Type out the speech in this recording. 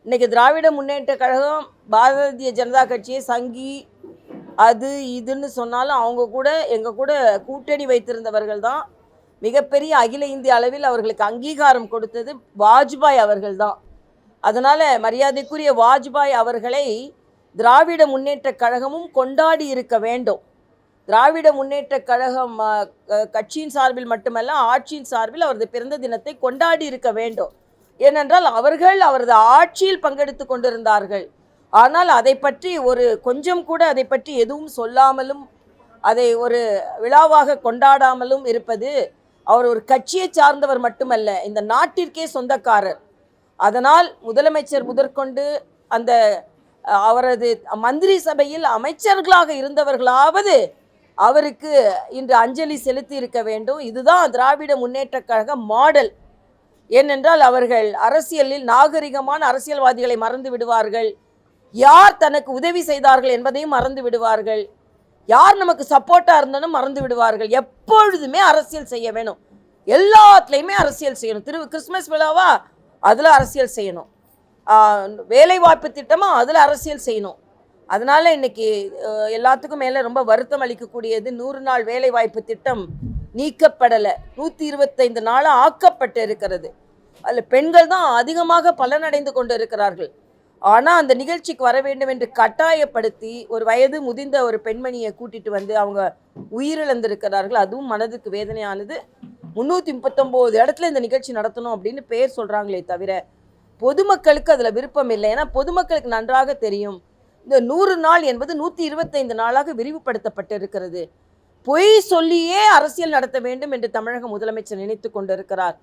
இன்றைக்கி திராவிட முன்னேற்ற கழகம், பாரதிய ஜனதா கட்சியை சங்கி அது இதுன்னு சொன்னாலும் அவங்க கூட எங்கள் கூட கூட்டணி வைத்திருந்தவர்கள் தான். மிகப்பெரிய அகில இந்திய அளவில் அவர்களுக்கு அங்கீகாரம் கொடுத்தது வாஜ்பாய் அவர்கள் தான். அதனால் மரியாதைக்குரிய வாஜ்பாய் அவர்களை திராவிட முன்னேற்ற கழகமும் கொண்டாடி இருக்க வேண்டும். திராவிட முன்னேற்ற கழகம் கட்சியின் சார்பில் மட்டுமல்ல, ஆட்சியின் சார்பில் அவரது பிறந்த தினத்தை கொண்டாடி இருக்க வேண்டும். ஏனென்றால் அவர்கள் அவரது ஆட்சியில் பங்கெடுத்து கொண்டிருந்தார்கள். ஆனால் அதை பற்றி கொஞ்சம் கூட அதை பற்றி எதுவும் சொல்லாமலும் அதை ஒரு விழாவாக கொண்டாடாமலும் இருப்பது, அவர் ஒரு கட்சியை சார்ந்தவர் மட்டுமல்ல, இந்த நாட்டிற்கே சொந்தக்காரர். அதனால் முதலமைச்சர் முதற்கொண்டு அந்த அவரது மந்திரி சபையில் அமைச்சர்களாக இருந்தவர்களாவது அவருக்கு இன்று அஞ்சலி செலுத்தி இருக்க வேண்டும். இதுதான் திராவிட முன்னேற்ற கழக மாடல். ஏனென்றால் அவர்கள் அரசியலில் நாகரிகமான அரசியல்வாதிகளை மறந்து விடுவார்கள். யார் தனக்கு உதவி செய்தார்கள் என்பதையும் மறந்து விடுவார்கள். யார் நமக்கு சப்போர்ட்டாக இருந்தாலும் மறந்து விடுவார்கள். எப்பொழுதுமே அரசியல் செய்ய வேணும், எல்லாத்துலேயுமே அரசியல் செய்யணும். கிறிஸ்மஸ் விழாவா அதில் அரசியல் செய்யணும், வேலைவாய்ப்பு திட்டமாக அதில் அரசியல் செய்யணும். அதனால் இன்றைக்கி எல்லாத்துக்கும் மேலே ரொம்ப வருத்தம் அளிக்கக்கூடியது, 100 நாள் வேலைவாய்ப்பு திட்டம் நீக்கப்படலை, 125 நாளாக ஆக்கப்பட்டு இருக்கிறது. அதில் பெண்கள் தான் அதிகமாக பலனடைந்து கொண்டு இருக்கிறார்கள். ஆனால் அந்த நிகழ்ச்சிக்கு வர வேண்டும் என்று கட்டாயப்படுத்தி ஒரு வயது முதிர்ந்த ஒரு பெண்மணியை கூட்டிகிட்டு வந்து அவங்க உயிரிழந்திருக்கிறார்கள். அதுவும் மனதுக்கு வேதனையானது. 339 இடத்துல இந்த நிகழ்ச்சி நடத்தணும் அப்படின்னு பேர் சொல்கிறாங்களே தவிர பொதுமக்களுக்கு அதில் விருப்பம் இல்லை. ஏன்னா பொதுமக்களுக்கு நன்றாக தெரியும், இந்த 100 நாள் என்பது 125 நாளாக விரிவுபடுத்தப்பட்டு இருக்கிறது. பொய் சொல்லியே அரசியல் நடத்த வேண்டும் என்று தமிழக முதலமைச்சர் நினைத்து கொண்டிருக்கிறார்.